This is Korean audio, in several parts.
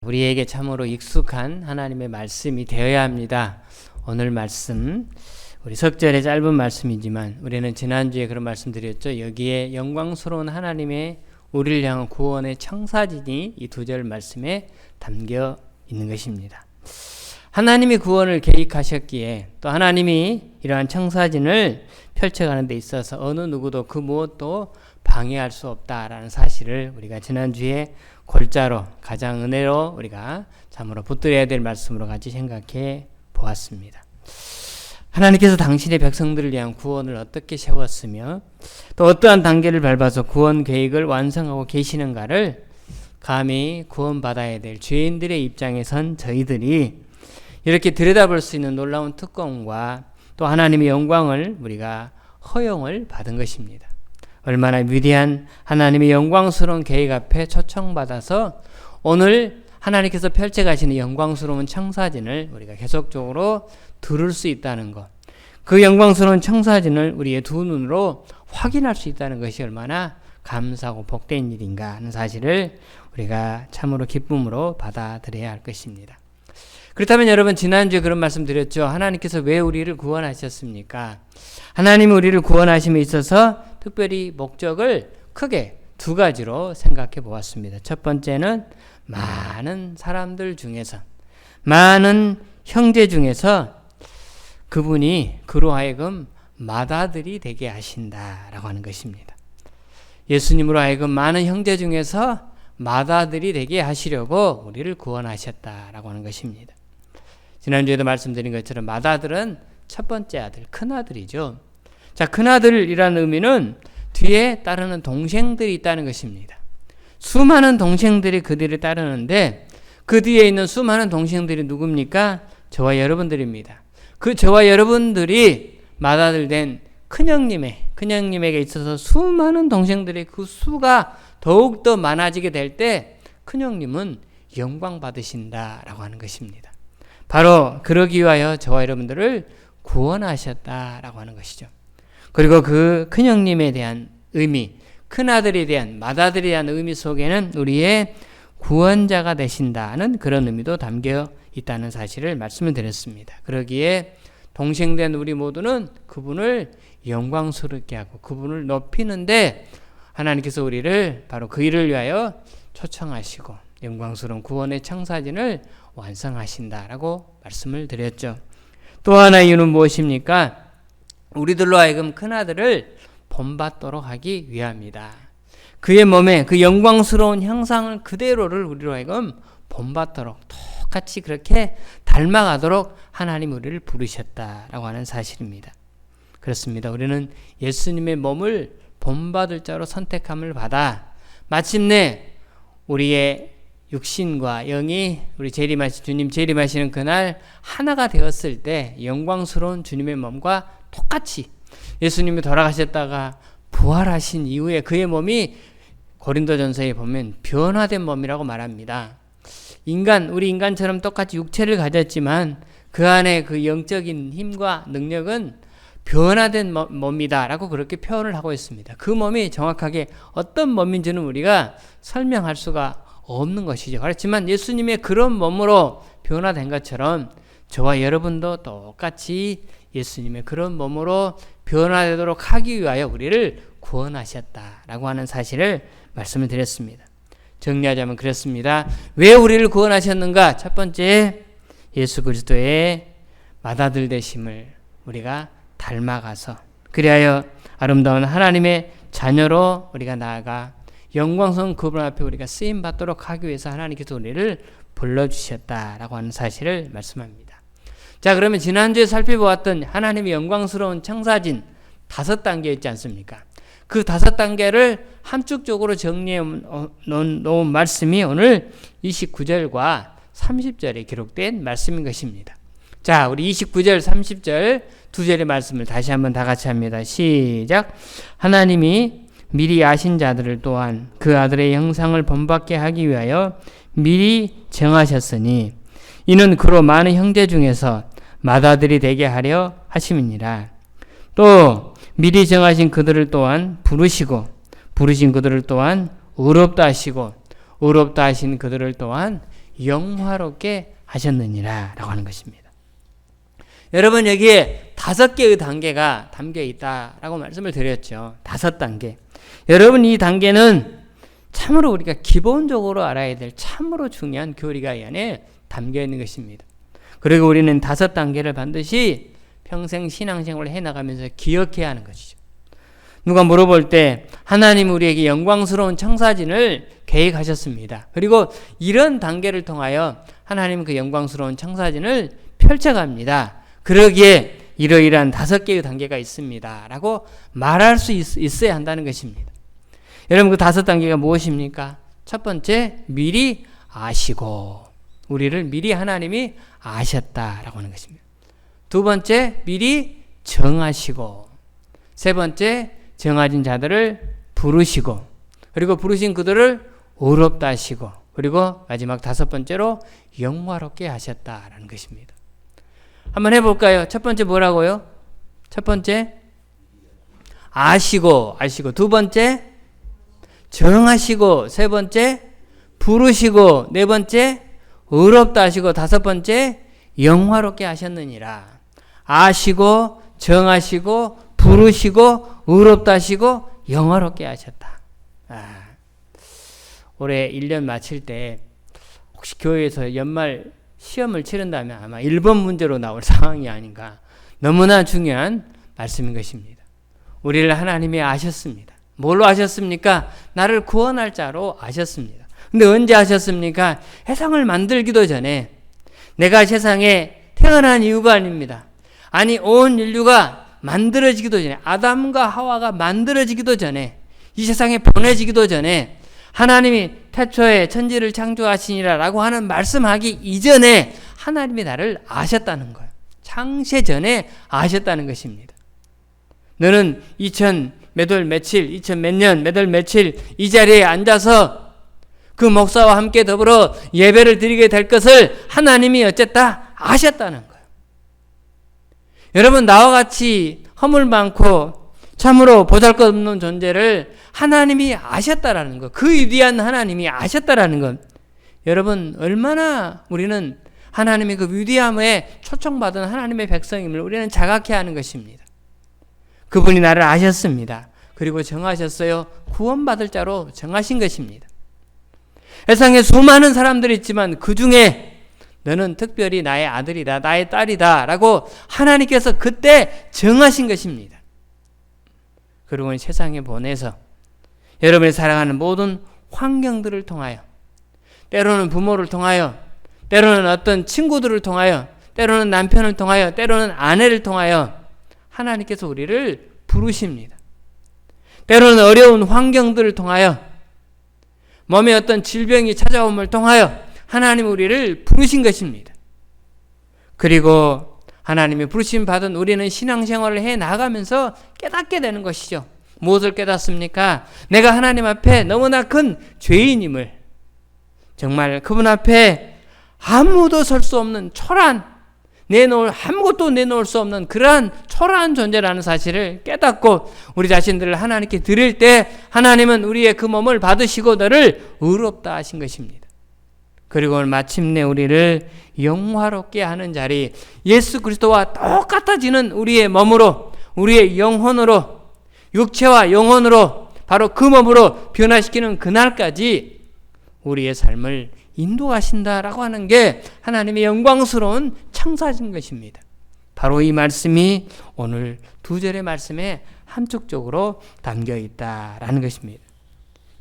우리에게 참으로 익숙한 하나님의 말씀이 되어야 합니다. 오늘 말씀 우리 석절의 짧은 말씀이지만 우리는 지난주에 그런 말씀 드렸죠. 여기에 영광스러운 하나님의 우리를 향한 구원의 청사진이 이 두 절 말씀에 담겨 있는 것입니다. 하나님이 구원을 계획하셨기에 또 하나님이 이러한 청사진을 펼쳐가는 데 있어서 어느 누구도 그 무엇도 방해할 수 없다라는 사실을 우리가 지난주에 골자로 가장 은혜로 우리가 참으로 붙들어야 될 말씀으로 같이 생각해 보았습니다. 하나님께서 당신의 백성들을 위한 구원을 어떻게 세웠으며 또 어떠한 단계를 밟아서 구원 계획을 완성하고 계시는가를 감히 구원받아야 될 죄인들의 입장에 선 저희들이 이렇게 들여다볼 수 있는 놀라운 특권과 또 하나님의 영광을 우리가 허용을 받은 것입니다. 얼마나 위대한 하나님의 영광스러운 계획 앞에 초청받아서 오늘 하나님께서 펼쳐가시는 영광스러운 청사진을 우리가 계속적으로 들을 수 있다는 것, 그 영광스러운 청사진을 우리의 두 눈으로 확인할 수 있다는 것이 얼마나 감사하고 복된 일인가 하는 사실을 우리가 참으로 기쁨으로 받아들여야 할 것입니다. 그렇다면 여러분, 지난주에 그런 말씀 드렸죠. 하나님께서 왜 우리를 구원하셨습니까? 하나님이 우리를 구원하심에 있어서 특별히 목적을 크게 두 가지로 생각해 보았습니다. 첫 번째는 많은 사람들 중에서, 많은 형제 중에서 그분이 그로 하여금 맏아들이 되게 하신다라고 하는 것입니다. 예수님으로 하여금 많은 형제 중에서 맏아들이 되게 하시려고 우리를 구원하셨다라고 하는 것입니다. 지난주에도 말씀드린 것처럼 맏아들은 첫 번째 아들, 큰아들이죠. 자, 큰아들이라는 의미는 뒤에 따르는 동생들이 있다는 것입니다. 수많은 동생들이 그 뒤를 따르는데 그 뒤에 있는 수많은 동생들이 누굽니까? 저와 여러분들입니다. 그 저와 여러분들이 맏아들 된 큰형님에게 있어서 수많은 동생들의 그 수가 더욱더 많아지게 될 때 큰형님은 영광 받으신다라고 하는 것입니다. 바로 그러기 위하여 저와 여러분들을 구원하셨다라고 하는 것이죠. 그리고 그 큰형님에 대한 의미, 큰아들에 대한, 맏아들에 대한 의미 속에는 우리의 구원자가 되신다는 그런 의미도 담겨 있다는 사실을 말씀을 드렸습니다. 그러기에 동생된 우리 모두는 그분을 영광스럽게 하고 그분을 높이는데 하나님께서 우리를 바로 그 일을 위하여 초청하시고 영광스러운 구원의 청사진을 완성하신다라고 말씀을 드렸죠. 또 하나의 이유는 무엇입니까? 우리들로 하여금 큰아들을 본받도록 하기 위함이다. 그의 몸에 그 영광스러운 형상을 그대로를 우리로 하여금 본받도록 똑같이 그렇게 닮아가도록 하나님 우리를 부르셨다라고 하는 사실입니다. 그렇습니다. 우리는 예수님의 몸을 본받을 자로 선택함을 받아 마침내 우리의 육신과 영이 우리 주님 재림하시는 그날 하나가 되었을 때 영광스러운 주님의 몸과 똑같이 예수님이 돌아가셨다가 부활하신 이후에 그의 몸이 고린도전서에 보면 변화된 몸이라고 말합니다. 우리 인간처럼 똑같이 육체를 가졌지만 그 안에 그 영적인 힘과 능력은 변화된 몸이다라고 그렇게 표현을 하고 있습니다. 그 몸이 정확하게 어떤 몸인지는 우리가 설명할 수가 없는 것이죠. 그렇지만 예수님의 그런 몸으로 변화된 것처럼 저와 여러분도 똑같이 예수님의 그런 몸으로 변화되도록 하기 위하여 우리를 구원하셨다라고 하는 사실을 말씀을 드렸습니다. 정리하자면 그렇습니다. 왜 우리를 구원하셨는가? 첫 번째, 예수 그리스도의 맏아들 되심을 우리가 닮아가서 그리하여 아름다운 하나님의 자녀로 우리가 나아가 영광스러운 그분 앞에 우리가 쓰임받도록 하기 위해서 하나님께서 우리를 불러주셨다라고 하는 사실을 말씀합니다. 자, 그러면 지난주에 살펴보았던 하나님의 영광스러운 청사진 5단계 있지 않습니까? 그 5단계를 함축적으로 정리해 놓은 말씀이 오늘 29절과 30절에 기록된 말씀인 것입니다. 자, 우리 29절, 30절 두 절의 말씀을 다시 한번 다 같이 합니다. 시작. 하나님이 미리 아신 자들을 또한 그 아들의 형상을 본받게 하기 위하여 미리 정하셨으니 이는 그로 많은 형제 중에서 맏아들이 되게 하려 하심이니라. 또 미리 정하신 그들을 또한 부르신 그들을 또한 의롭다 하시고 의롭다 하신 그들을 또한 영화롭게 하셨느니라 라고 하는 것입니다. 여러분, 여기에 5개의 단계가 담겨 있다라고 말씀을 드렸죠. 5단계. 여러분, 이 단계는 참으로 우리가 기본적으로 알아야 될 참으로 중요한 교리가 이 안에 담겨 있는 것입니다. 그리고 우리는 5단계를 반드시 평생 신앙생활을 해나가면서 기억해야 하는 것이죠. 누가 물어볼 때 하나님 우리에게 영광스러운 청사진을 계획하셨습니다. 그리고 이런 단계를 통하여 하나님은 그 영광스러운 청사진을 펼쳐갑니다. 그러기에 이러이러한 5개의 단계가 있습니다 라고 말할 수 있어야 한다는 것입니다. 여러분, 그 5단계가 무엇입니까? 첫 번째, 미리 아시고, 우리를 미리 하나님이 아셨다라고 하는 것입니다. 두 번째, 미리 정하시고, 세 번째, 정하진 자들을 부르시고, 그리고 부르신 그들을 의롭다 하시고, 그리고 마지막 5번째로 영화롭게 하셨다라는 것입니다. 한번 해볼까요? 첫 번째 뭐라고요? 첫 번째, 아시고. 두 번째, 정하시고. 세 번째, 부르시고. 네 번째, 의롭다 하시고. 5번째, 영화롭게 하셨느니라. 아시고, 정하시고, 부르시고, 의롭다 하시고, 영화롭게 하셨다. 올해 1년 마칠 때 혹시 교회에서 연말 시험을 치른다면 아마 1번 문제로 나올 상황이 아닌가. 너무나 중요한 말씀인 것입니다. 우리를 하나님이 아셨습니다. 뭘로 아셨습니까? 나를 구원할 자로 아셨습니다. 근데 언제 아셨습니까? 세상을 만들기도 전에, 내가 세상에 태어난 이유가 아닙니다. 아니, 온 인류가 만들어지기도 전에, 아담과 하와가 만들어지기도 전에, 이 세상에 보내지기도 전에 하나님이 태초에 천지를 창조하시니라 라고 하는 말씀하기 이전에 하나님이 나를 아셨다는 거예요. 창세 전에 아셨다는 것입니다. 너는 2000 몇 월 며칠, 2000 몇 년 몇 월 며칠 이 자리에 앉아서 그 목사와 함께 더불어 예배를 드리게 될 것을 하나님이 어쨌다? 아셨다는 거예요. 여러분, 나와 같이 허물 많고 참으로 보잘것없는 존재를 하나님이 아셨다라는 것, 그 위대한 하나님이 아셨다라는 것, 여러분, 얼마나 우리는 하나님의 그 위대함에 초청받은 하나님의 백성임을 우리는 자각해야 하는 것입니다. 그분이 나를 아셨습니다. 그리고 정하셨어요. 구원받을 자로 정하신 것입니다. 세상에 수많은 사람들이 있지만 그 중에 너는 특별히 나의 아들이다, 나의 딸이다 라고 하나님께서 그때 정하신 것입니다. 그리고 세상에 보내서 여러분이 살아가는 모든 환경들을 통하여, 때로는 부모를 통하여, 때로는 어떤 친구들을 통하여, 때로는 남편을 통하여, 때로는 아내를 통하여 하나님께서 우리를 부르십니다. 때로는 어려운 환경들을 통하여, 몸에 어떤 질병이 찾아옴을 통하여 하나님 우리를 부르신 것입니다. 그리고 하나님이 부르심 받은 우리는 신앙생활을 해 나가면서 깨닫게 되는 것이죠. 무엇을 깨닫습니까? 내가 하나님 앞에 너무나 큰 죄인임을, 정말 그분 앞에 아무도 설 수 없는 아무것도 내놓을 수 없는 그러한 초라한 존재라는 사실을 깨닫고 우리 자신들을 하나님께 드릴 때 하나님은 우리의 그 몸을 받으시고 너를 의롭다 하신 것입니다. 그리고 마침내 우리를 영화롭게 하는 자리, 예수 그리스도와 똑같아지는 우리의 몸으로, 우리의 영혼으로, 육체와 영혼으로, 바로 그 몸으로 변화시키는 그날까지 우리의 삶을 인도하신다라고 하는 게 하나님의 영광스러운 창사진 것입니다. 바로 이 말씀이 오늘 2절의 말씀에 함축적으로 담겨 있다라는 것입니다.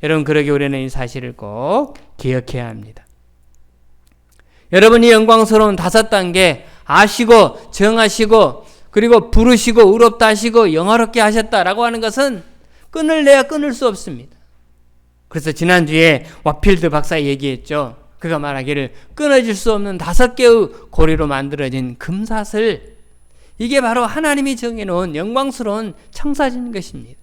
여러분, 그러기 우리는 이 사실을 꼭 기억해야 합니다. 여러분이 영광스러운 5단계 아시고 정하시고 그리고 부르시고 의롭다 하시고 영화롭게 하셨다라고 하는 것은 끊을래야 끊을 수 없습니다. 그래서 지난주에 와필드 박사 얘기했죠. 그가 말하기를 끊어질 수 없는 5개의 고리로 만들어진 금사슬, 이게 바로 하나님이 정해놓은 영광스러운 창사진 것입니다.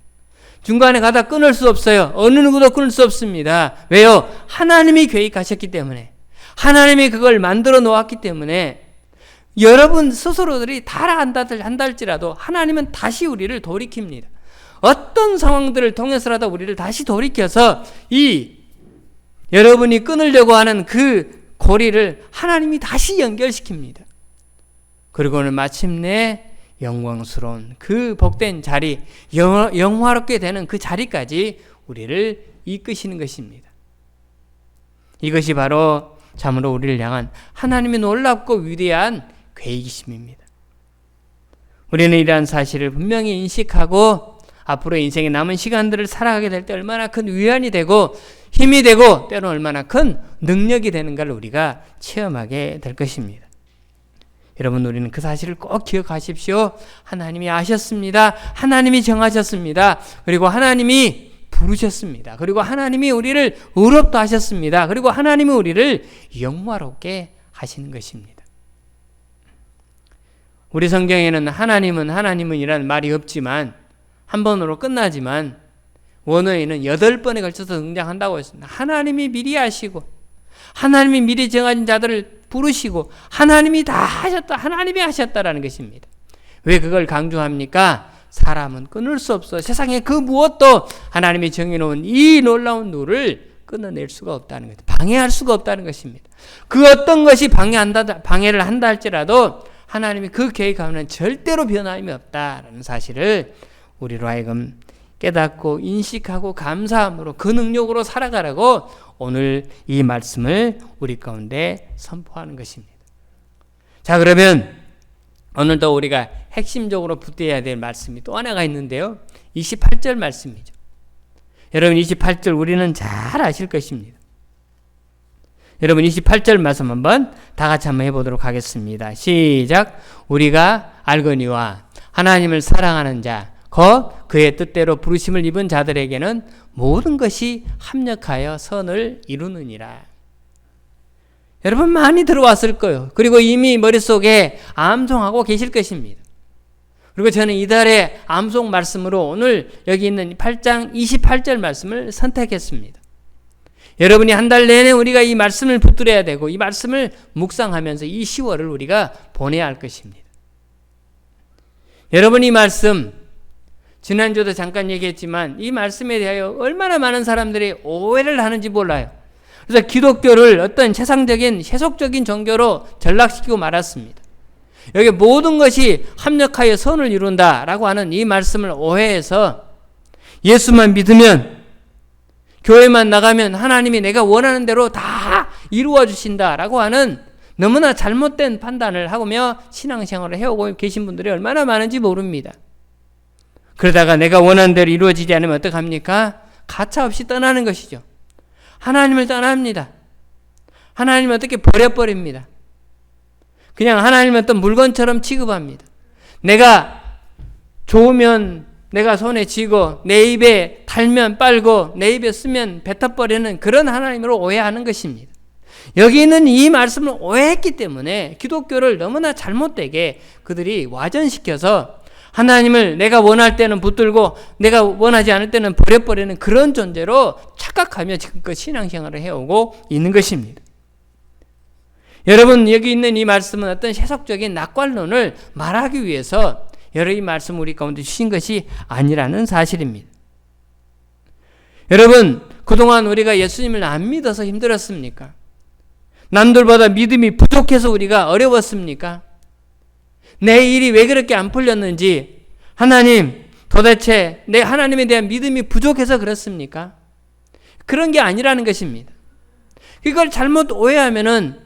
중간에 가다 끊을 수 없어요. 어느 누구도 끊을 수 없습니다. 왜요? 하나님이 계획하셨기 때문에, 하나님이 그걸 만들어 놓았기 때문에 여러분 스스로들이 다 한다 할지라도 하나님은 다시 우리를 돌이킵니다. 어떤 상황들을 통해서라도 우리를 다시 돌이켜서 이 여러분이 끊으려고 하는 그 고리를 하나님이 다시 연결시킵니다. 그리고는 마침내 영광스러운 그 복된 자리, 영화롭게 되는 그 자리까지 우리를 이끄시는 것입니다. 이것이 바로 참으로 우리를 향한 하나님의 놀랍고 위대한 계획이심입니다. 우리는 이러한 사실을 분명히 인식하고 앞으로 인생의 남은 시간들을 살아가게 될 때 얼마나 큰 위안이 되고 힘이 되고 때로는 얼마나 큰 능력이 되는가를 우리가 체험하게 될 것입니다. 여러분, 우리는 그 사실을 꼭 기억하십시오. 하나님이 아셨습니다. 하나님이 정하셨습니다. 그리고 하나님이 부르셨습니다. 그리고 하나님이 우리를 의롭다 하셨습니다. 그리고 하나님이 우리를 영화롭게 하시는 것입니다. 우리 성경에는 하나님은 이라는 말이 없지만 한 번으로 끝나지만 원어에는 8번에 걸쳐서 등장한다고 했습니다. 하나님이 미리 아시고 하나님이 미리 정하신 자들을 부르시고 하나님이 다 하셨다. 하나님이 하셨다라는 것입니다. 왜 그걸 강조합니까? 사람은 끊을 수 없어. 세상에 그 무엇도 하나님이 정해놓은 이 놀라운 누를 끊어낼 수가 없다는 것, 방해할 수가 없다는 것입니다. 그 어떤 것이 방해를 한다 할지라도 하나님이 그 계획 가운데는 절대로 변함이 없다라는 사실을 우리로 하여금 깨닫고 인식하고 감사함으로 그 능력으로 살아가라고 오늘 이 말씀을 우리 가운데 선포하는 것입니다. 자, 그러면 오늘도 우리가 핵심적으로 붙여야 될 말씀이 또 하나가 있는데요. 28절 말씀이죠. 여러분, 28절 우리는 잘 아실 것입니다. 여러분, 28절 말씀 한번 다 같이 한번 해보도록 하겠습니다. 시작. 우리가 알거니와 하나님을 사랑하는 자 곧 그의 뜻대로 부르심을 입은 자들에게는 모든 것이 합력하여 선을 이루느니라. 여러분, 많이 들어왔을 거예요. 그리고 이미 머릿속에 암송하고 계실 것입니다. 그리고 저는 이달의 암송 말씀으로 오늘 여기 있는 8장 28절 말씀을 선택했습니다. 여러분이 한 달 내내 우리가 이 말씀을 붙들어야 되고 이 말씀을 묵상하면서 이 10월을 우리가 보내야 할 것입니다. 여러분, 이 말씀 지난주도 잠깐 얘기했지만 이 말씀에 대하여 얼마나 많은 사람들이 오해를 하는지 몰라요. 그래서 기독교를 어떤 세상적인 세속적인 종교로 전락시키고 말았습니다. 여기 모든 것이 합력하여 선을 이룬다라고 하는 이 말씀을 오해해서 예수만 믿으면 교회만 나가면 하나님이 내가 원하는 대로 다 이루어 주신다라고 하는 너무나 잘못된 판단을 하며 신앙생활을 해오고 계신 분들이 얼마나 많은지 모릅니다. 그러다가 내가 원하는 대로 이루어지지 않으면 어떡합니까? 가차없이 떠나는 것이죠. 하나님을 떠납니다. 하나님을 어떻게 버려버립니다. 그냥 하나님을 어떤 물건처럼 취급합니다. 내가 좋으면 내가 손에 쥐고 내 입에 달면 빨고 내 입에 쓰면 뱉어버리는 그런 하나님으로 오해하는 것입니다. 여기 있는 이 말씀을 오해했기 때문에 기독교를 너무나 잘못되게 그들이 와전시켜서 하나님을 내가 원할 때는 붙들고 내가 원하지 않을 때는 버려버리는 그런 존재로 착각하며 지금껏 신앙생활을 해오고 있는 것입니다. 여러분, 여기 있는 이 말씀은 어떤 세속적인 낙관론을 말하기 위해서 여러 이 말씀 우리 가운데 주신 것이 아니라는 사실입니다. 여러분, 그동안 우리가 예수님을 안 믿어서 힘들었습니까? 남들보다 믿음이 부족해서 우리가 어려웠습니까? 내 일이 왜 그렇게 안 풀렸는지, 하나님, 도대체 내 하나님에 대한 믿음이 부족해서 그렇습니까? 그런 게 아니라는 것입니다. 이걸 잘못 오해하면은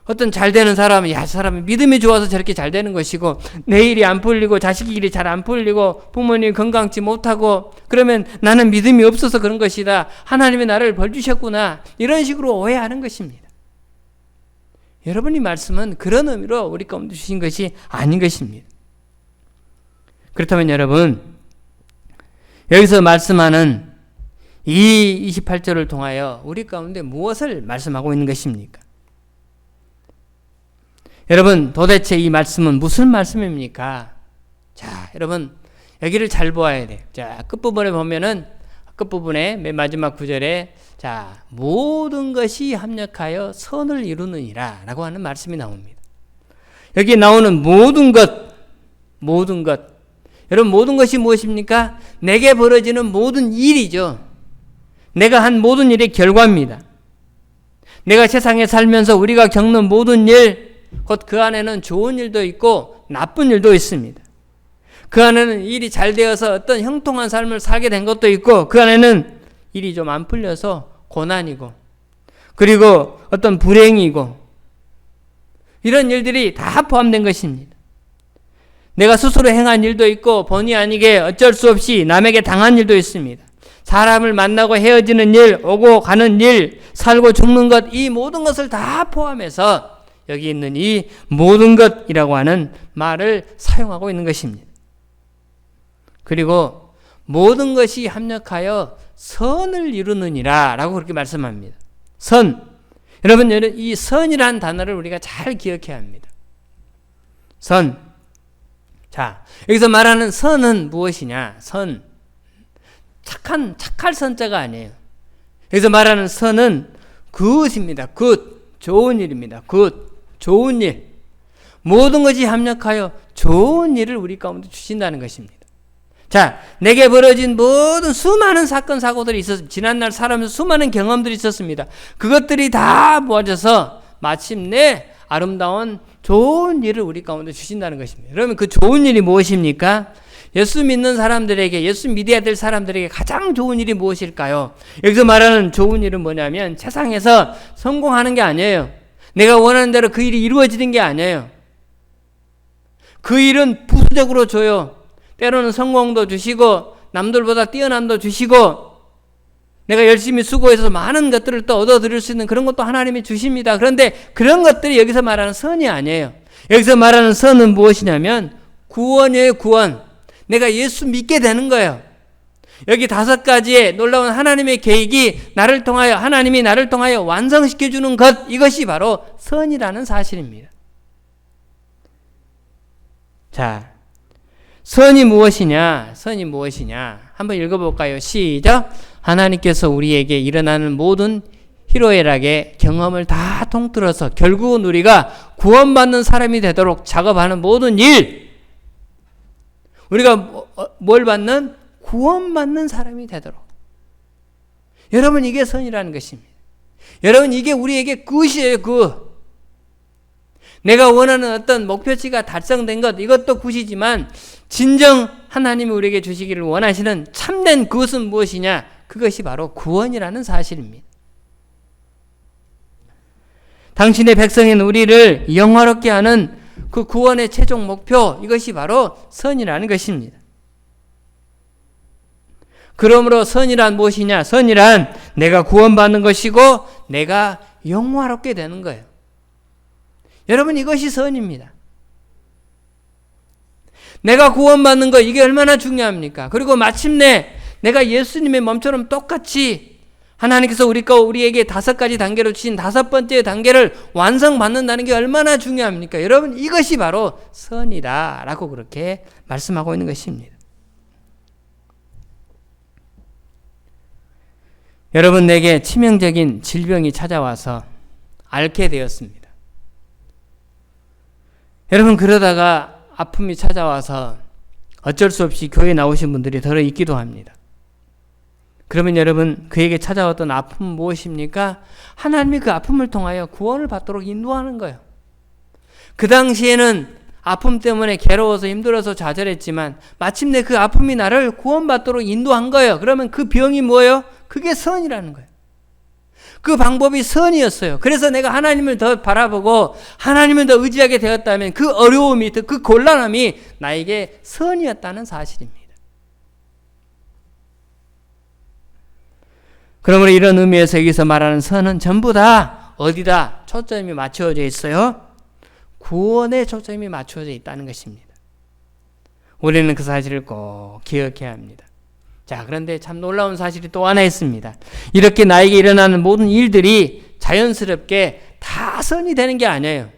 어떤 잘 되는 사람은 야, 사람이 믿음이 좋아서 저렇게 잘 되는 것이고 내 일이 안 풀리고 자식 일이 잘 안 풀리고 부모님 건강치 못하고 그러면 나는 믿음이 없어서 그런 것이다. 하나님이 나를 벌 주셨구나. 이런 식으로 오해하는 것입니다. 여러분이 말씀은 그런 의미로 우리 가운데 주신 것이 아닌 것입니다. 그렇다면 여러분, 여기서 말씀하는 이 28절을 통하여 우리 가운데 무엇을 말씀하고 있는 것입니까? 여러분, 도대체 이 말씀은 무슨 말씀입니까? 자, 여러분, 여기를 잘 보아야 돼요. 자, 끝부분에 보면은, 끝부분에 맨 마지막 구절에, 자, 모든 것이 합력하여 선을 이루느니라 라고 하는 말씀이 나옵니다. 여기 나오는 모든 것. 여러분, 모든 것이 무엇입니까? 내게 벌어지는 모든 일이죠. 내가 한 모든 일의 결과입니다. 내가 세상에 살면서 우리가 겪는 모든 일, 곧 그 안에는 좋은 일도 있고 나쁜 일도 있습니다. 그 안에는 일이 잘 되어서 어떤 형통한 삶을 살게 된 것도 있고, 그 안에는 일이 좀 안 풀려서 고난이고, 그리고 어떤 불행이고, 이런 일들이 다 포함된 것입니다. 내가 스스로 행한 일도 있고 본의 아니게 어쩔 수 없이 남에게 당한 일도 있습니다. 사람을 만나고 헤어지는 일, 오고 가는 일, 살고 죽는 것, 이 모든 것을 다 포함해서 여기 있는 이 모든 것이라고 하는 말을 사용하고 있는 것입니다. 그리고 모든 것이 합력하여 선을 이루느니라 라고 그렇게 말씀합니다. 선. 여러분, 이 선이라는 단어를 우리가 잘 기억해야 합니다. 선. 자, 여기서 말하는 선은 무엇이냐? 선. 착할 선자가 아니에요. 여기서 말하는 선은 굿입니다. 굿. 좋은 일입니다. 굿. 좋은 일. 모든 것이 합력하여 좋은 일을 우리 가운데 주신다는 것입니다. 자, 내게 벌어진 모든 수많은 사건, 사고들이 있었습니다. 지난날 살아면서 수많은 경험들이 있었습니다. 그것들이 다 모아져서 마침내 아름다운 좋은 일을 우리 가운데 주신다는 것입니다. 그러면 그 좋은 일이 무엇입니까? 예수 믿는 사람들에게, 예수 믿어야 될 사람들에게 가장 좋은 일이 무엇일까요? 여기서 말하는 좋은 일은 뭐냐면 세상에서 성공하는 게 아니에요. 내가 원하는 대로 그 일이 이루어지는 게 아니에요. 그 일은 부수적으로 줘요. 때로는 성공도 주시고 남들보다 뛰어남도 주시고 내가 열심히 수고해서 많은 것들을 또 얻어들일 수 있는 그런 것도 하나님이 주십니다. 그런데 그런 것들이 여기서 말하는 선이 아니에요. 여기서 말하는 선은 무엇이냐면 구원이에요. 구원. 내가 예수 믿게 되는 거예요. 여기 5가지의 놀라운 하나님의 계획이 나를 통하여, 하나님이 나를 통하여 완성시켜주는 것, 이것이 바로 선이라는 사실입니다. 자, 선이 무엇이냐? 선이 무엇이냐? 한번 읽어볼까요? 시작. 하나님께서 우리에게 일어나는 모든 희로애락의 경험을 다 통틀어서 결국은 우리가 구원받는 사람이 되도록 작업하는 모든 일, 우리가 뭘 받는? 구원받는 사람이 되도록. 여러분, 이게 선이라는 것입니다. 여러분, 이게 우리에게 굿이에요. 굿. 내가 원하는 어떤 목표치가 달성된 것, 이것도 굿이지만 진정 하나님이 우리에게 주시기를 원하시는 참된 굿은 무엇이냐? 그것이 바로 구원이라는 사실입니다. 당신의 백성인 우리를 영화롭게 하는 그 구원의 최종 목표, 이것이 바로 선이라는 것입니다. 그러므로 선이란 무엇이냐? 선이란 내가 구원받는 것이고 내가 영화롭게 되는 거예요. 여러분, 이것이 선입니다. 내가 구원받는 것, 이게 얼마나 중요합니까? 그리고 마침내 내가 예수님의 몸처럼 똑같이 하나님께서 우리에게 5가지 단계로 주신 5번째 단계를 완성받는다는 게 얼마나 중요합니까? 여러분, 이것이 바로 선이다 라고 그렇게 말씀하고 있는 것입니다. 여러분, 내게 치명적인 질병이 찾아와서 앓게 되었습니다. 여러분, 그러다가 아픔이 찾아와서 어쩔 수 없이 교회에 나오신 분들이 더러 있기도 합니다. 그러면 여러분, 그에게 찾아왔던 아픔은 무엇입니까? 하나님이 그 아픔을 통하여 구원을 받도록 인도하는 거예요. 그 당시에는 아픔 때문에 괴로워서 힘들어서 좌절했지만 마침내 그 아픔이 나를 구원받도록 인도한 거예요. 그러면 그 병이 뭐예요? 그게 선이라는 거예요. 그 방법이 선이었어요. 그래서 내가 하나님을 더 바라보고 하나님을 더 의지하게 되었다면 그 어려움이, 그 곤란함이 나에게 선이었다는 사실입니다. 그러므로 이런 의미에서 여기서 말하는 선은 전부 다 어디다 초점이 맞추어져 있어요? 구원에 초점이 맞추어져 있다는 것입니다. 우리는 그 사실을 꼭 기억해야 합니다. 자, 그런데 참 놀라운 사실이 또 하나 있습니다. 이렇게 나에게 일어나는 모든 일들이 자연스럽게 다 선이 되는 게 아니에요.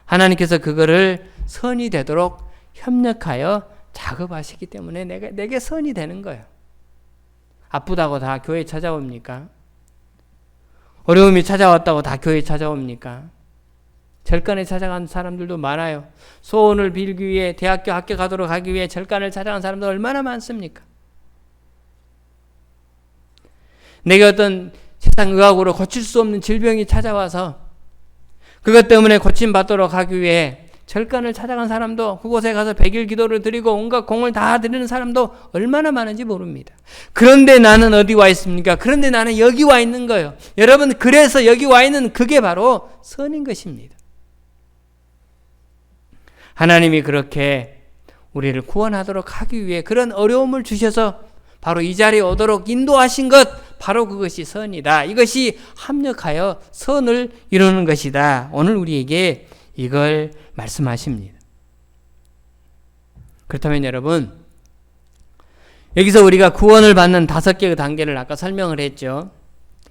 하나님께서 그거를 선이 되도록 협력하여 작업하시기 때문에 내게 선이 되는 거예요. 아프다고 다 교회에 찾아옵니까? 어려움이 찾아왔다고 다 교회에 찾아옵니까? 절간에 찾아간 사람들도 많아요. 소원을 빌기 위해 대학교 합격하도록 하기 위해 절간을 찾아간 사람들 얼마나 많습니까? 내게 어떤 세상의학으로 고칠 수 없는 질병이 찾아와서 그것 때문에 고침받도록 하기 위해 절간을 찾아간 사람도, 그곳에 가서 100일 기도를 드리고 온갖 공을 다 드리는 사람도 얼마나 많은지 모릅니다. 그런데 나는 어디 와 있습니까? 그런데 나는 여기 와 있는 거예요. 여러분, 그래서 여기 와 있는 그게 바로 선인 것입니다. 하나님이 그렇게 우리를 구원하도록 하기 위해 그런 어려움을 주셔서 바로 이 자리에 오도록 인도하신 것, 바로 그것이 선이다. 이것이 합력하여 선을 이루는 것이다. 오늘 우리에게 이걸 말씀하십니다. 그렇다면 여러분, 여기서 우리가 구원을 받는 5개의 단계를 아까 설명을 했죠.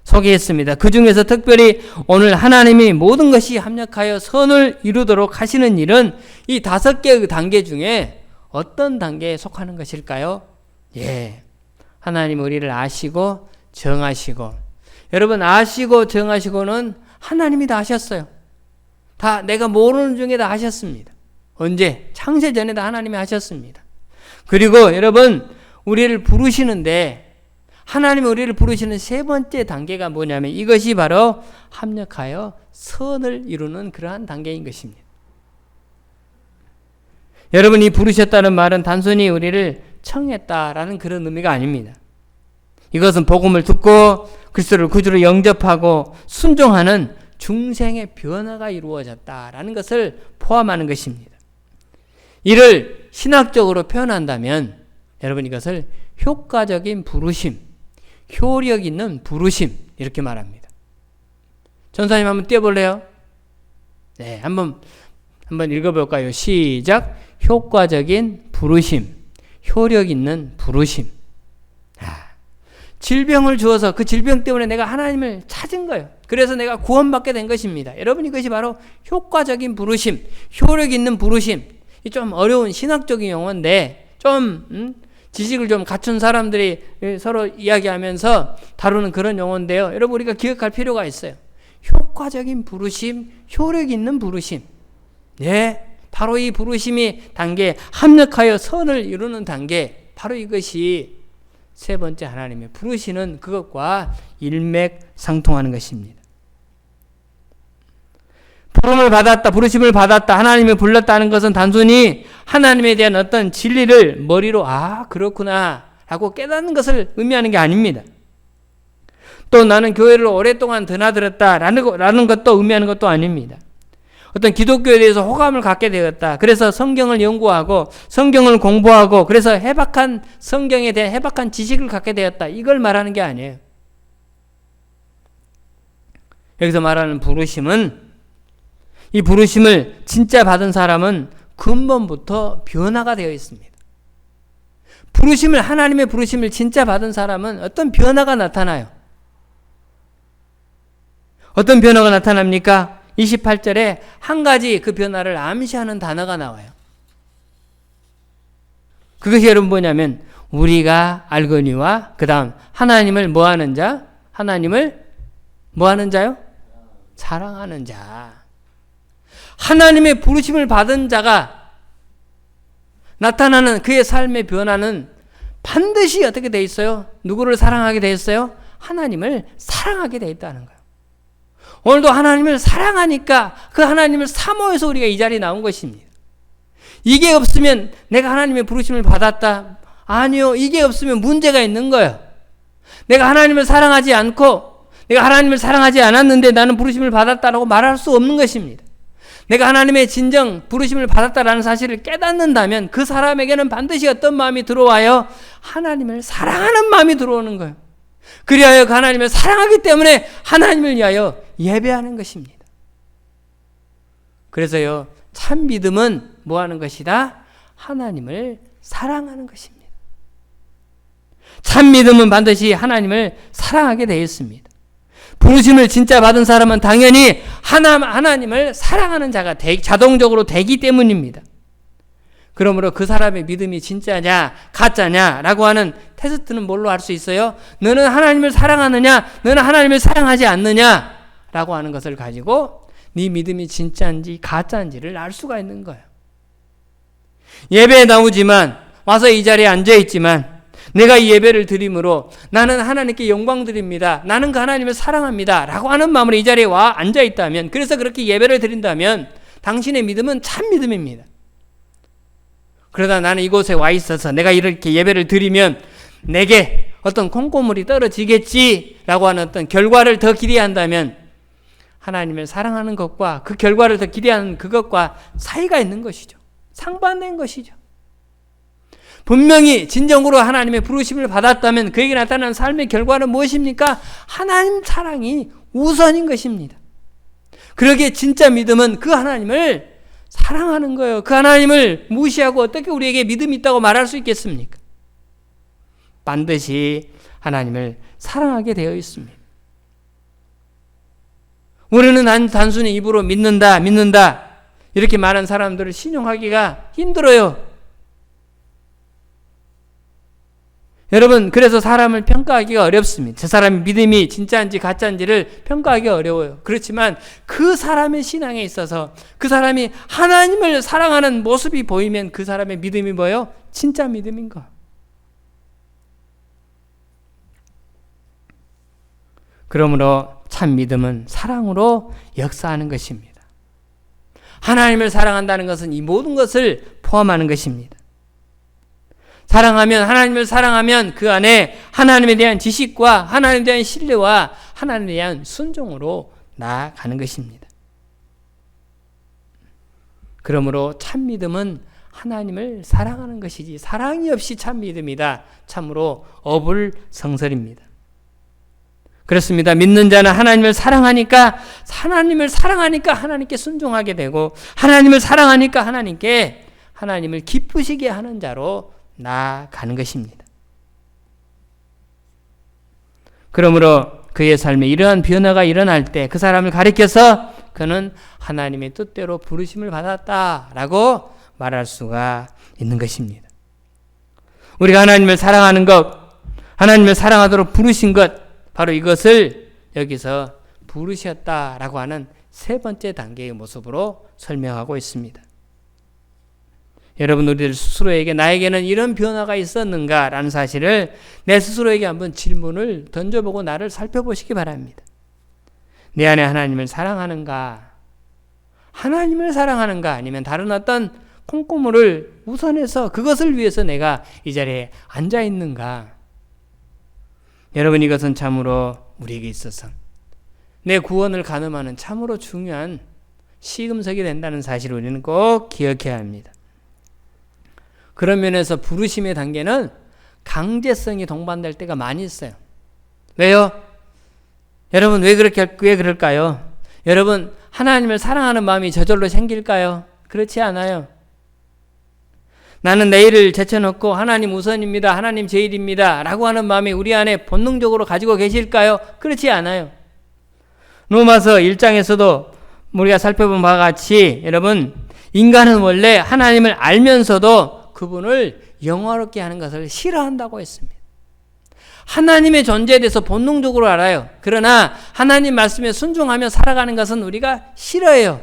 소개했습니다. 그 중에서 특별히 오늘 하나님이 모든 것이 합력하여 선을 이루도록 하시는 일은 이 5개의 단계 중에 어떤 단계에 속하는 것일까요? 하나님 우리를 아시고 정하시고, 여러분 아시고 정하시고는 하나님이 다 하셨어요. 다 내가 모르는 중에 다 하셨습니다. 언제? 창세 전에 다 하나님이 하셨습니다. 그리고 여러분 우리를 부르시는데, 하나님이 우리를 부르시는 3번째 단계가 뭐냐면 이것이 바로 합력하여 선을 이루는 그러한 단계인 것입니다. 여러분이 부르셨다는 말은 단순히 우리를 청했다라는 그런 의미가 아닙니다. 이것은 복음을 듣고 그리스도를 구주로 영접하고 순종하는 중생의 변화가 이루어졌다라는 것을 포함하는 것입니다. 이를 신학적으로 표현한다면 여러분 이것을 효과적인 부르심, 효력 있는 부르심 이렇게 말합니다. 전사님 한번 띄워볼래요? 네, 한번 읽어볼까요? 시작. 효과적인 부르심, 효력 있는 부르심. 질병을 주어서 그 질병 때문에 내가 하나님을 찾은 거예요. 그래서 내가 구원받게 된 것입니다. 여러분 이것이 바로 효과적인 부르심, 효력 있는 부르심. 이 좀 어려운 신학적인 용어인데 좀 지식을 좀 갖춘 사람들이 서로 이야기하면서 다루는 그런 용어인데요. 여러분 우리가 기억할 필요가 있어요. 효과적인 부르심, 효력 있는 부르심. 바로 이 부르심이 단계, 합력하여 선을 이루는 단계, 바로 이것이 3번째 하나님의 부르시는 그것과 일맥상통하는 것입니다. 부름을 받았다, 부르심을 받았다, 하나님이 불렀다는 것은 단순히 하나님에 대한 어떤 진리를 머리로 그렇구나 라고 깨닫는 것을 의미하는 게 아닙니다. 또 나는 교회를 오랫동안 드나들었다라는 것도 의미하는 것도 아닙니다. 어떤 기독교에 대해서 호감을 갖게 되었다. 그래서 성경을 연구하고 성경을 공부하고 그래서 해박한 성경에 대한 해박한 지식을 갖게 되었다. 이걸 말하는 게 아니에요. 여기서 말하는 부르심은, 이 부르심을 진짜 받은 사람은 근본부터 변화가 되어 있습니다. 하나님의 부르심을 진짜 받은 사람은 어떤 변화가 나타나요. 어떤 변화가 나타납니까? 28절에 한 가지 그 변화를 암시하는 단어가 나와요. 그것이 여러분 뭐냐면 우리가 알거니와 그 다음 하나님을 뭐하는 자? 하나님을 뭐하는 자요? 사랑하는 자. 하나님의 부르심을 받은 자가 나타나는 그의 삶의 변화는 반드시 어떻게 돼 있어요? 누구를 사랑하게 돼 있어요? 하나님을 사랑하게 돼 있다는 거예요. 오늘도 하나님을 사랑하니까 그 하나님을 사모해서 우리가 이 자리에 나온 것입니다. 이게 없으면 내가 하나님의 부르심을 받았다? 아니요. 이게 없으면 문제가 있는 거예요. 내가 하나님을 사랑하지 않고 내가 하나님을 사랑하지 않았는데 나는 부르심을 받았다라고 말할 수 없는 것입니다. 내가 하나님의 진정 부르심을 받았다라는 사실을 깨닫는다면 그 사람에게는 반드시 어떤 마음이 들어와요? 하나님을 사랑하는 마음이 들어오는 거예요. 그리하여 그 하나님을 사랑하기 때문에 하나님을 위하여 예배하는 것입니다. 그래서요, 참 믿음은 뭐 하는 것이다? 하나님을 사랑하는 것입니다. 참 믿음은 반드시 하나님을 사랑하게 되어 있습니다. 부르심을 진짜 받은 사람은 당연히 하나님을 사랑하는 자가 자동적으로 되기 때문입니다. 그러므로 그 사람의 믿음이 진짜냐 가짜냐라고 하는 테스트는 뭘로 할 수 있어요? 너는 하나님을 사랑하느냐, 너는 하나님을 사랑하지 않느냐라고 하는 것을 가지고 네 믿음이 진짜인지 가짜인지를 알 수가 있는 거예요. 예배에 나오지만, 와서 이 자리에 앉아있지만, 내가 이 예배를 드림으로 나는 하나님께 영광 드립니다. 나는 그 하나님을 사랑합니다. 라고 하는 마음으로 이 자리에 와 앉아 있다면, 그래서 그렇게 예배를 드린다면 당신의 믿음은 참 믿음입니다. 그러다 나는 이곳에 와 있어서 내가 이렇게 예배를 드리면 내게 어떤 콩고물이 떨어지겠지라고 하는 어떤 결과를 더 기대한다면 하나님을 사랑하는 것과 그 결과를 더 기대하는 그것과 사이가 있는 것이죠. 상반된 것이죠. 분명히 진정으로 하나님의 부르심을 받았다면 그에게 나타나는 삶의 결과는 무엇입니까? 하나님 사랑이 우선인 것입니다. 그러기에 진짜 믿음은 그 하나님을 사랑하는 거예요. 그 하나님을 무시하고 어떻게 우리에게 믿음이 있다고 말할 수 있겠습니까? 반드시 하나님을 사랑하게 되어 있습니다. 우리는 단순히 입으로 믿는다 이렇게 말하는 사람들을 신용하기가 힘들어요. 여러분, 그래서 사람을 평가하기가 어렵습니다. 저 사람의 믿음이 진짜인지 가짜인지를 평가하기 어려워요. 그렇지만 그 사람의 신앙에 있어서 그 사람이 하나님을 사랑하는 모습이 보이면 그 사람의 믿음이 뭐예요? 진짜 믿음인 거. 그러므로 참 믿음은 사랑으로 역사하는 것입니다. 하나님을 사랑한다는 것은 이 모든 것을 포함하는 것입니다. 하나님을 사랑하면 그 안에 하나님에 대한 지식과 하나님에 대한 신뢰와 하나님에 대한 순종으로 나아가는 것입니다. 그러므로 참 믿음은 하나님을 사랑하는 것이지 사랑이 없이 참 믿음이다. 참으로 어불성설입니다. 그렇습니다. 믿는 자는 하나님을 사랑하니까 하나님께 순종하게 되고 하나님을 사랑하니까 하나님을 기쁘시게 하는 자로 나아가는 것입니다. 그러므로 그의 삶에 이러한 변화가 일어날 때 그 사람을 가리켜서 그는 하나님의 뜻대로 부르심을 받았다라고 말할 수가 있는 것입니다. 우리가 하나님을 사랑하는 것, 하나님을 사랑하도록 부르신 것, 바로 이것을 여기서 부르셨다라고 하는 세 번째 단계의 모습으로 설명하고 있습니다. 여러분, 우리들 스스로에게 나에게는 이런 변화가 있었는가라는 사실을 내 스스로에게 한번 질문을 던져보고 나를 살펴보시기 바랍니다. 내 안에 하나님을 사랑하는가? 아니면 다른 어떤 콩고물을 우선해서 그것을 위해서 내가 이 자리에 앉아 있는가? 여러분, 이것은 참으로 우리에게 있어서 내 구원을 가늠하는 참으로 중요한 시금석이 된다는 사실을 우리는 꼭 기억해야 합니다. 그런 면에서 부르심의 단계는 강제성이 동반될 때가 많이 있어요. 왜요? 여러분, 왜 그럴까요? 여러분, 하나님을 사랑하는 마음이 저절로 생길까요? 그렇지 않아요. 나는 내일을 제쳐놓고 하나님 우선입니다. 하나님 제일입니다. 라고 하는 마음이 우리 안에 본능적으로 가지고 계실까요? 그렇지 않아요. 로마서 1장에서도 우리가 살펴본 바와 같이 여러분, 인간은 원래 하나님을 알면서도 그분을 영화롭게 하는 것을 싫어한다고 했습니다. 하나님의 존재에 대해서 본능적으로 알아요. 그러나 하나님 말씀에 순종하며 살아가는 것은 우리가 싫어해요.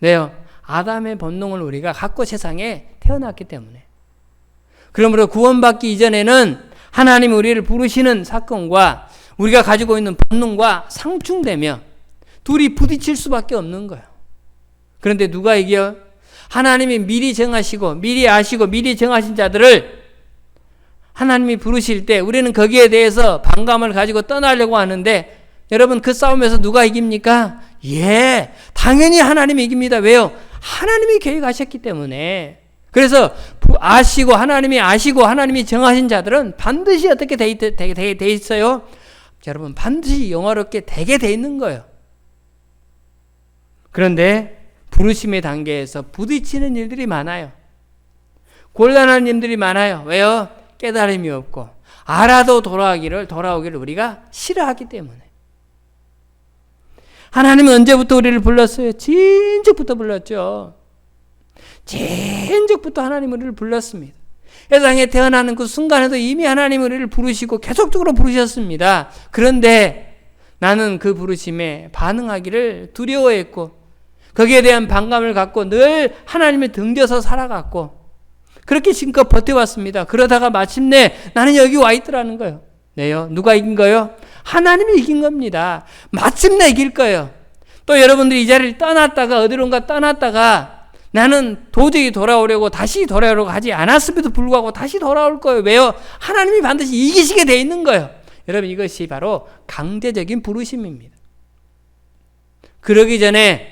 왜요? 아담의 본능을 우리가 갖고 세상에 태어났기 때문에. 그러므로 구원받기 이전에는 하나님이 우리를 부르시는 사건과 우리가 가지고 있는 본능과 상충되며 둘이 부딪힐 수밖에 없는 거예요. 그런데 누가 이겨요? 하나님이 미리 정하시고 미리 아시고 미리 정하신 자들을 하나님이 부르실 때 우리는 거기에 대해서 반감을 가지고 떠나려고 하는데, 여러분, 그 싸움에서 누가 이깁니까? 당연히 하나님이 이깁니다. 왜요? 하나님이 계획하셨기 때문에. 그래서 하나님이 아시고 하나님이 정하신 자들은 반드시 어떻게 돼 있어요? 여러분, 반드시 영화롭게 되게 돼 있는 거예요. 그런데 부르심의 단계에서 부딪히는 일들이 많아요. 곤란한 일들이 많아요. 왜요? 깨달음이 없고 알아도 돌아오기를 우리가 싫어하기 때문에. 하나님은 언제부터 우리를 불렀어요? 진즉부터 불렀죠. 진즉부터 하나님은 우리를 불렀습니다. 세상에 태어나는 그 순간에도 이미 하나님은 우리를 부르시고 계속적으로 부르셨습니다. 그런데 나는 그 부르심에 반응하기를 두려워했고 거기에 대한 반감을 갖고 늘 하나님을 등져서 살아갔고, 그렇게 지금껏 버텨왔습니다. 그러다가 마침내 나는 여기 와 있더라는 거예요. 네요. 누가 이긴 거요? 하나님이 이긴 겁니다. 마침내 이길 거예요. 또 여러분들이 이 자리를 떠났다가 어디론가 떠났다가 나는 도저히 다시 돌아오려고 하지 않았음에도 불구하고 다시 돌아올 거예요. 왜요? 하나님이 반드시 이기시게 돼 있는 거예요. 여러분, 이것이 바로 강제적인 부르심입니다. 그러기 전에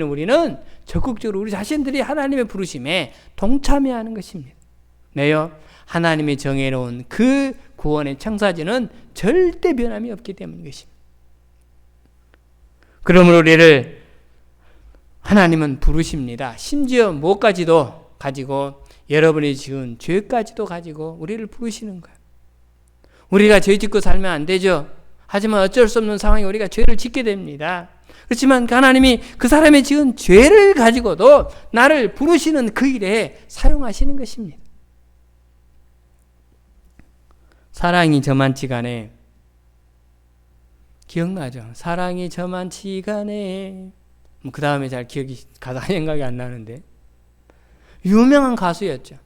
우리는 적극적으로 우리 자신들이 하나님의 부르심에 동참해야 하는 것입니다. 왜요? 하나님이 정해놓은 그 구원의 청사진은 절대 변함이 없기 때문인 것입니다. 그러므로 우리를 하나님은 부르십니다. 심지어 무엇까지도 가지고, 여러분이 지은 죄까지도 가지고 우리를 부르시는 거예요. 우리가 죄 짓고 살면 안 되죠. 하지만 어쩔 수 없는 상황에 우리가 죄를 짓게 됩니다. 그렇지만 하나님이 그 사람의 지은 죄를 가지고도 나를 부르시는 그 일에 사용하시는 것입니다. 사랑이 저만치간에, 기억나죠? 사랑이 저만치간에, 그 다음에 잘 가사 생각이 안 나는데, 유명한 가수였죠.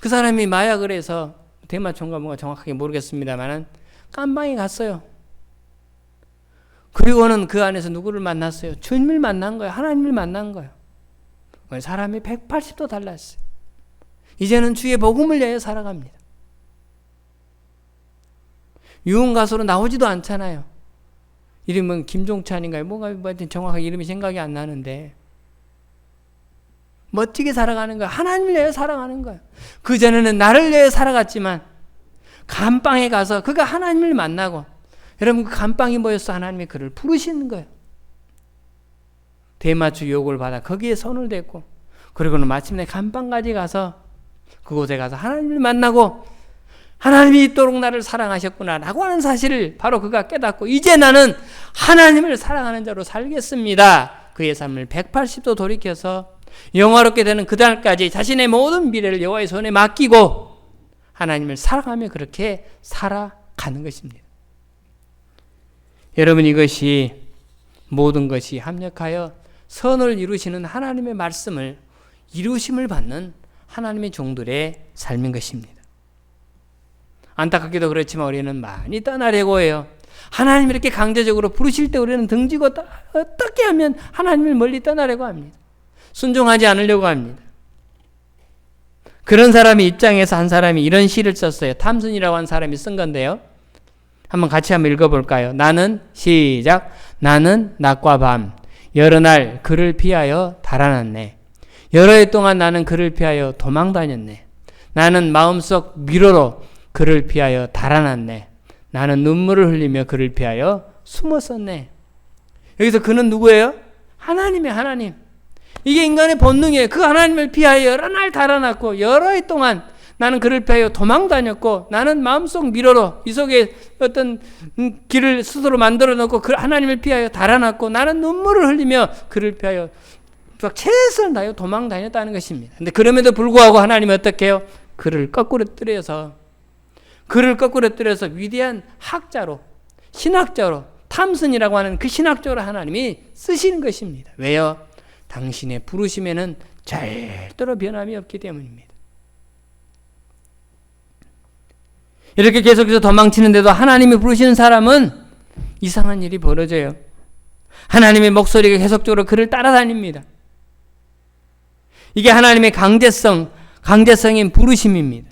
그 사람이 마약을 해서 대마초인가 뭔가 정확하게 모르겠습니다만 깜방에 갔어요. 그리고는 그 안에서 누구를 만났어요? 주님을 만난 거예요. 하나님을 만난 거예요. 사람이 180도 달랐어요. 이제는 주의 복음을 위하여 살아갑니다. 유흥 가수로 나오지도 않잖아요. 이름은 김종찬인가요? 뭔가 정확하게 이름이 생각이 안 나는데 멋지게 살아가는 거예요. 하나님을 위하여 살아가는 거예요. 그전에는 나를 위하여 살아갔지만 감방에 가서 그가 하나님을 만나고, 여러분, 그 감방이 뭐였어? 하나님이 그를 부르시는 거예요. 대마초 유혹을 받아 거기에 손을 댔고, 그리고는 마침내 감방까지 가서 그곳에 가서 하나님을 만나고 하나님이 이토록 나를 사랑하셨구나 라고 하는 사실을 바로 그가 깨닫고, 이제 나는 하나님을 사랑하는 자로 살겠습니다. 그의 삶을 180도 돌이켜서 영화롭게 되는 그날까지 자신의 모든 미래를 여호와의 손에 맡기고 하나님을 사랑하며 그렇게 살아가는 것입니다. 여러분, 이것이 모든 것이 합력하여 선을 이루시는 하나님의 말씀을 이루심을 받는 하나님의 종들의 삶인 것입니다. 안타깝게도 그렇지만 우리는 많이 떠나려고 해요. 하나님이 이렇게 강제적으로 부르실 때 우리는 등지고 어떻게 하면 하나님을 멀리 떠나려고 합니다. 순종하지 않으려고 합니다. 그런 사람의 입장에서 한 사람이 이런 시를 썼어요. 탐슨이라고 한 사람이 쓴 건데요. 한번 같이 한번 읽어볼까요? 시작. 나는 낮과 밤 여러 날 그를 피하여 달아났네. 여러 해 동안 나는 그를 피하여 도망다녔네. 나는 마음속 미로로 그를 피하여 달아났네. 나는 눈물을 흘리며 그를 피하여 숨었었네. 여기서 그는 누구예요? 하나님이에요. 하나님. 이게 인간의 본능이에요. 그 하나님을 피하여 여러 날 달아났고 여러 해 동안 나는 그를 피하여 도망다녔고, 나는 마음속 미로로 이 속에 어떤 길을 스스로 만들어 놓고 그 하나님을 피하여 달아났고, 나는 눈물을 흘리며 그를 피하여 최선을 다하여 도망다녔다는 것입니다. 근데 그럼에도 불구하고 하나님은 어떻게 해요? 그를 거꾸로 뜨려서 위대한 학자로, 신학자로, 탐슨이라고 하는 그 신학자로 하나님이 쓰시는 것입니다. 왜요? 당신의 부르심에는 절대로 변함이 없기 때문입니다. 이렇게 계속해서 도망치는데도 하나님이 부르시는 사람은 이상한 일이 벌어져요. 하나님의 목소리가 계속적으로 그를 따라다닙니다. 이게 하나님의 강제성인 부르심입니다.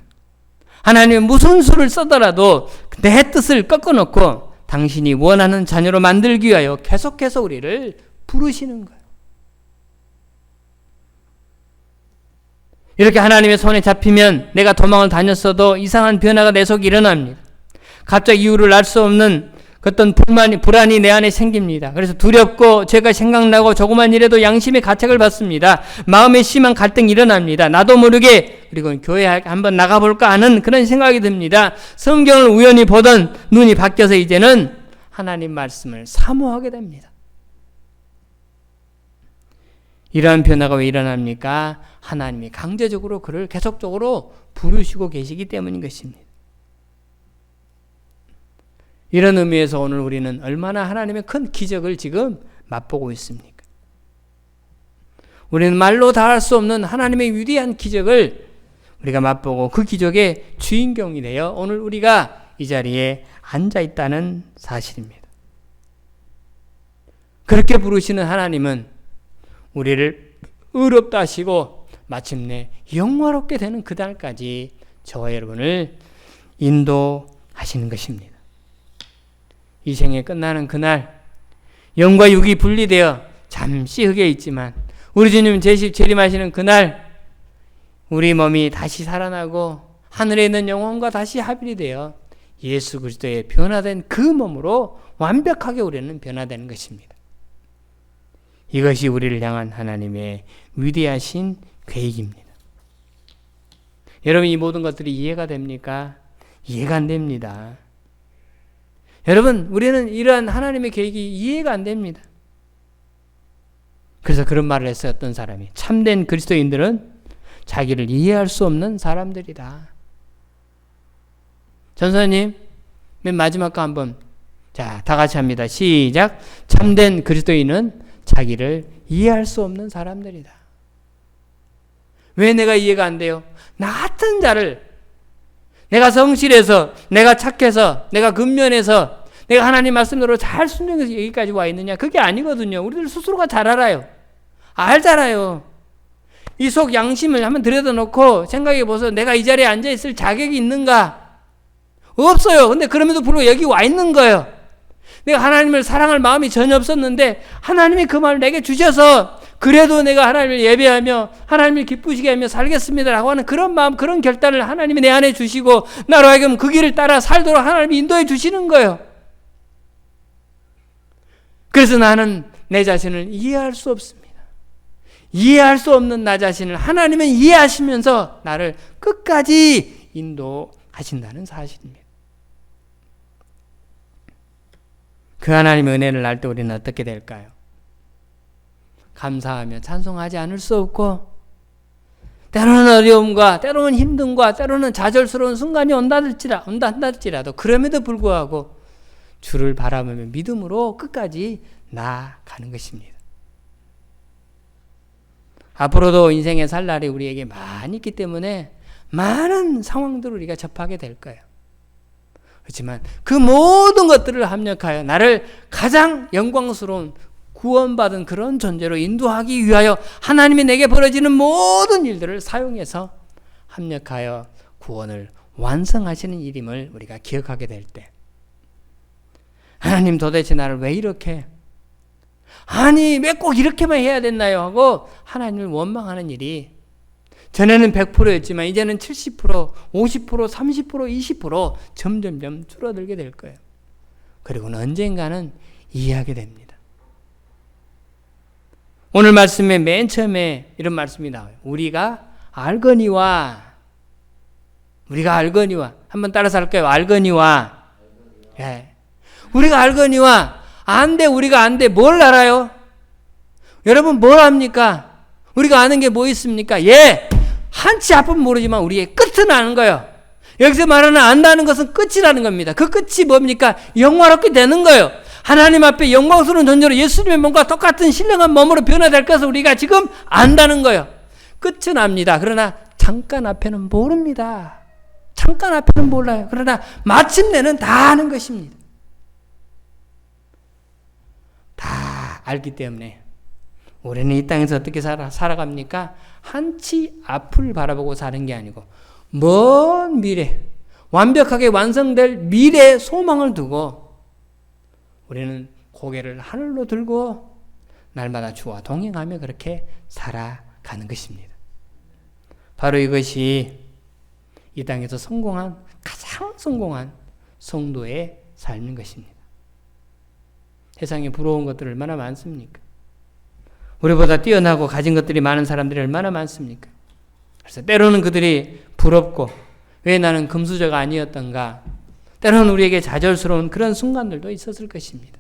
하나님은 무슨 수를 써더라도 내 뜻을 꺾어놓고 당신이 원하는 자녀로 만들기 위하여 계속해서 우리를 부르시는 거예요. 이렇게 하나님의 손에 잡히면 내가 도망을 다녔어도 이상한 변화가 내 속에 일어납니다. 갑자기 이유를 알 수 없는 어떤 불안이 내 안에 생깁니다. 그래서 두렵고 죄가 생각나고 조그만 일에도 양심의 가책을 받습니다. 마음에 심한 갈등이 일어납니다. 나도 모르게, 그리고 교회 한번 나가볼까 하는 그런 생각이 듭니다. 성경을 우연히 보던 눈이 바뀌어서 이제는 하나님 말씀을 사모하게 됩니다. 이러한 변화가 왜 일어납니까? 하나님이 강제적으로 그를 계속적으로 부르시고 계시기 때문인 것입니다. 이런 의미에서 오늘 우리는 얼마나 하나님의 큰 기적을 지금 맛보고 있습니까? 우리는 말로 다 할 수 없는 하나님의 위대한 기적을 우리가 맛보고 그 기적의 주인공이 되어 오늘 우리가 이 자리에 앉아 있다는 사실입니다. 그렇게 부르시는 하나님은 우리를 의롭다 하시고 마침내 영화롭게 되는 그날까지 저와 여러분을 인도하시는 것입니다. 이 생에 끝나는 그날 영과 육이 분리되어 잠시 흙에 있지만 우리 주님 재림하시는 그날 우리 몸이 다시 살아나고 하늘에 있는 영혼과 다시 합일이 되어 예수 그리스도의 변화된 그 몸으로 완벽하게 우리는 변화되는 것입니다. 이것이 우리를 향한 하나님의 위대하신 계획입니다. 여러분, 이 모든 것들이 이해가 됩니까? 이해가 안 됩니다. 여러분, 우리는 이러한 하나님의 계획이 이해가 안 됩니다. 그래서 그런 말을 했어요. 어떤 사람이 참된 그리스도인들은 자기를 이해할 수 없는 사람들이다. 전사님, 맨 마지막 거 한번 자, 다 같이 합니다. 시작. 참된 그리스도인은 자기를 이해할 수 없는 사람들이다. 왜 내가 이해가 안 돼요? 나 같은 자를 내가 성실해서, 내가 착해서, 내가 근면해서, 내가 하나님 말씀대로 잘 순종해서 여기까지 와 있느냐? 그게 아니거든요. 우리들 스스로가 잘 알아요. 알잖아요. 이 속 양심을 한번 들여다놓고 생각해 보세요. 내가 이 자리에 앉아 있을 자격이 있는가? 없어요. 근데 그럼에도 불구하고 여기 와 있는 거예요. 내가 하나님을 사랑할 마음이 전혀 없었는데 하나님이 그 말을 내게 주셔서 그래도 내가 하나님을 예배하며 하나님을 기쁘시게 하며 살겠습니다라고 하는 그런 마음, 그런 결단을 하나님이 내 안에 주시고 나로 하여금 그 길을 따라 살도록 하나님이 인도해 주시는 거예요. 그래서 나는 내 자신을 이해할 수 없습니다. 이해할 수 없는 나 자신을 하나님은 이해하시면서 나를 끝까지 인도하신다는 사실입니다. 그 하나님의 은혜를 알 때 우리는 어떻게 될까요? 감사하며 찬송하지 않을 수 없고 때로는 어려움과 때로는 힘듦과 때로는 좌절스러운 순간이 온다 할지라도 그럼에도 불구하고 주를 바라보며 믿음으로 끝까지 나아가는 것입니다. 앞으로도 인생의 살 날이 우리에게 많이 있기 때문에 많은 상황들을 우리가 접하게 될 거예요. 그렇지만 그 모든 것들을 합력하여 나를 가장 영광스러운 구원받은 그런 존재로 인도하기 위하여 하나님이 내게 벌어지는 모든 일들을 사용해서 합력하여 구원을 완성하시는 일임을 우리가 기억하게 될 때 하나님 도대체 나를 왜 이렇게 아니 왜 꼭 이렇게만 해야 됐나요? 하고 하나님을 원망하는 일이 전에는 100%였지만 이제는 70%, 50%, 30%, 20% 점점점 줄어들게 될 거예요. 그리고는 언젠가는 이해하게 됩니다. 오늘 말씀의 맨 처음에 이런 말씀이 나와요. 우리가 알거니와 한번 따라서 할까요? 알거니와 예. 우리가 알거니와 우리가 안 돼. 뭘 알아요? 여러분 뭘 압니까? 우리가 아는 게 뭐 있습니까? 예, 한치 앞은 모르지만 우리의 끝은 아는 거예요. 여기서 말하는 안다는 것은 끝이라는 겁니다. 그 끝이 뭡니까? 영화롭게 되는 거예요. 하나님 앞에 영광스러운 존재로 예수님의 몸과 똑같은 신령한 몸으로 변화될 것을 우리가 지금 안다는 거예요. 끝은 압니다. 그러나 잠깐 앞에는 모릅니다. 잠깐 앞에는 몰라요. 그러나 마침내는 다 아는 것입니다. 다 알기 때문에 우리는 이 땅에서 어떻게 살아갑니까? 한치 앞을 바라보고 사는 게 아니고 먼 미래, 완벽하게 완성될 미래의 소망을 두고 우리는 고개를 하늘로 들고 날마다 주와 동행하며 그렇게 살아가는 것입니다. 바로 이것이 이 땅에서 가장 성공한 성도의 삶인 것입니다. 세상에 부러운 것들이 얼마나 많습니까? 우리보다 뛰어나고 가진 것들이 많은 사람들이 얼마나 많습니까? 그래서 때로는 그들이 부럽고 왜 나는 금수저가 아니었던가, 때로는 우리에게 좌절스러운 그런 순간들도 있었을 것입니다.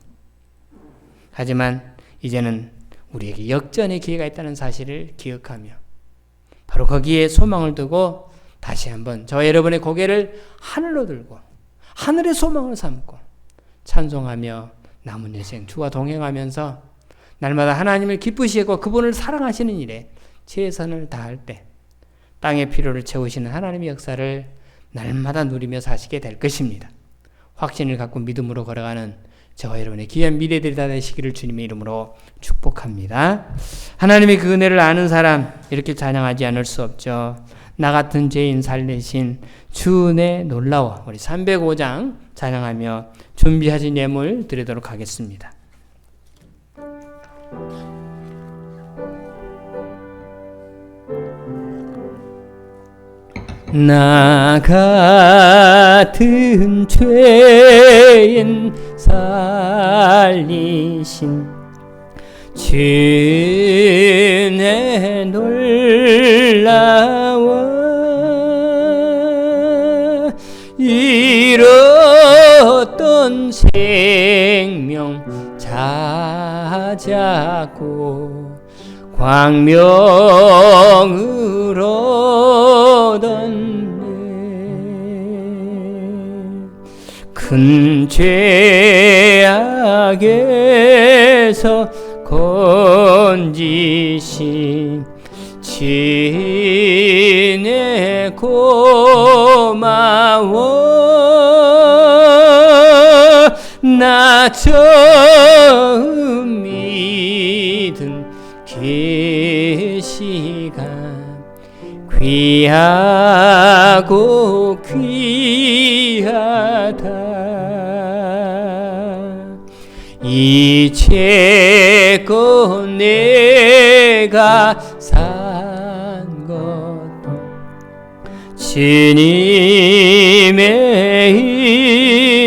하지만 이제는 우리에게 역전의 기회가 있다는 사실을 기억하며 바로 거기에 소망을 두고 다시 한번 저와 여러분의 고개를 하늘로 들고 하늘의 소망을 삼고 찬송하며 남은 인생 주와 동행하면서 날마다 하나님을 기쁘시고 그분을 사랑하시는 일에 최선을 다할 때 땅의 필요를 채우시는 하나님의 역사를 날마다 누리며 사시게 될 것입니다. 확신을 갖고 믿음으로 걸어가는 저와 여러분의 귀한 미래들이 다 되시기를 주님의 이름으로 축복합니다. 하나님의 그 은혜를 아는 사람 이렇게 찬양하지 않을 수 없죠. 나 같은 죄인 살리신 주 은혜 놀라워. 우리 305장 찬양하며 준비하신 예물 드리도록 하겠습니다. 나 같은 죄인 살리신 주 은혜 놀라워. 잃었던 생명 찾았고 광명으로 얻었네. 큰 죄악에서 건지신 진의 고마워. 나 처음 믿은 그 시간 귀하고 귀하다. 이제껏 내가 산 것도 주님의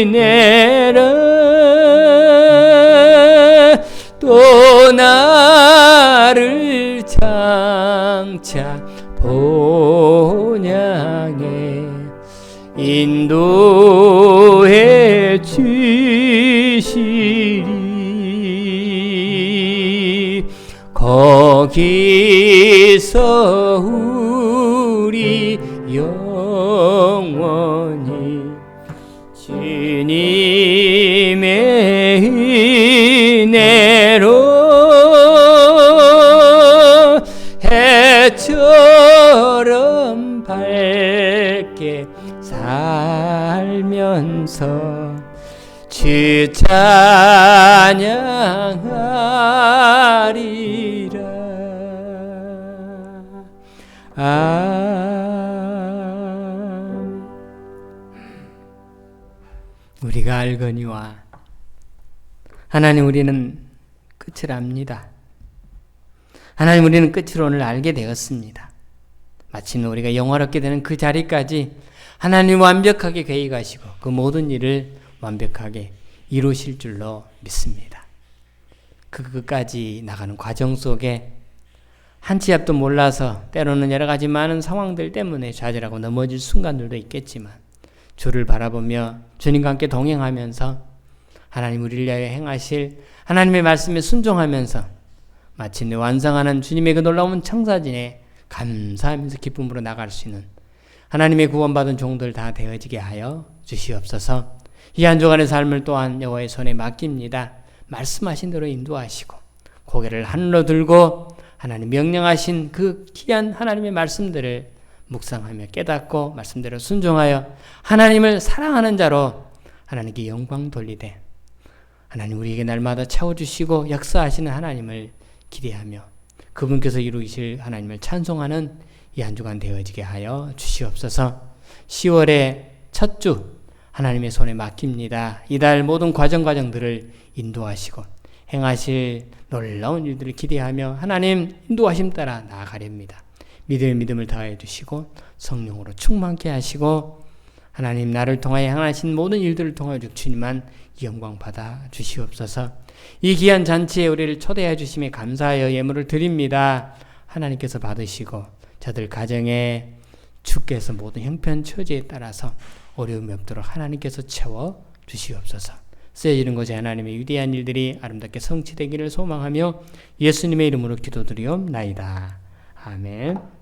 은혜라. 또 나를 장차 본향에 인도해 주시리. 거기서 우리 영원히 주님의 은혜로 해처럼 밝게 살면서 주 찬양하리라. 우리가 알거니와 하나님 우리는 끝을 압니다. 하나님 우리는 끝을 오늘 알게 되었습니다. 마침내 우리가 영화롭게 되는 그 자리까지 하나님 완벽하게 계획하시고 그 모든 일을 완벽하게 이루실 줄로 믿습니다. 그 끝까지 나가는 과정 속에 한 치 앞도 몰라서 때로는 여러 가지 많은 상황들 때문에 좌절하고 넘어질 순간들도 있겠지만 주를 바라보며 주님과 함께 동행하면서 하나님 우리를 위하여 행하실 하나님의 말씀에 순종하면서 마침내 완성하는 주님의 그 놀라운 청사진에 감사하면서 기쁨으로 나갈 수 있는 하나님의 구원받은 종들 다 되어지게 하여 주시옵소서. 이 한 주간의 삶을 또한 여호와의 손에 맡깁니다. 말씀하신 대로 인도하시고 고개를 하늘로 들고 하나님 명령하신 그 귀한 하나님의 말씀들을 묵상하며 깨닫고 말씀대로 순종하여 하나님을 사랑하는 자로 하나님께 영광 돌리되 하나님 우리에게 날마다 채워주시고 역사하시는 하나님을 기대하며 그분께서 이루실 하나님을 찬송하는 이 한 주간 되어지게 하여 주시옵소서. 10월의 첫 주 하나님의 손에 맡깁니다. 이달 모든 과정들을 인도하시고 행하실 놀라운 일들을 기대하며 하나님 인도하심 따라 나아가렵니다. 믿음을 더하여 주시고 성령으로 충만케 하시고 하나님 나를 통하여 행하신 모든 일들을 통하여 주님만 영광 받아 주시옵소서. 이 귀한 잔치에 우리를 초대해 주심에 감사하여 예물을 드립니다. 하나님께서 받으시고 저들 가정에 주께서 모든 형편 처지에 따라서 어려움이 없도록 하나님께서 채워 주시옵소서. 쓰여지는 곳에 하나님의 위대한 일들이 아름답게 성취되기를 소망하며 예수님의 이름으로 기도드리옵나이다. 아멘.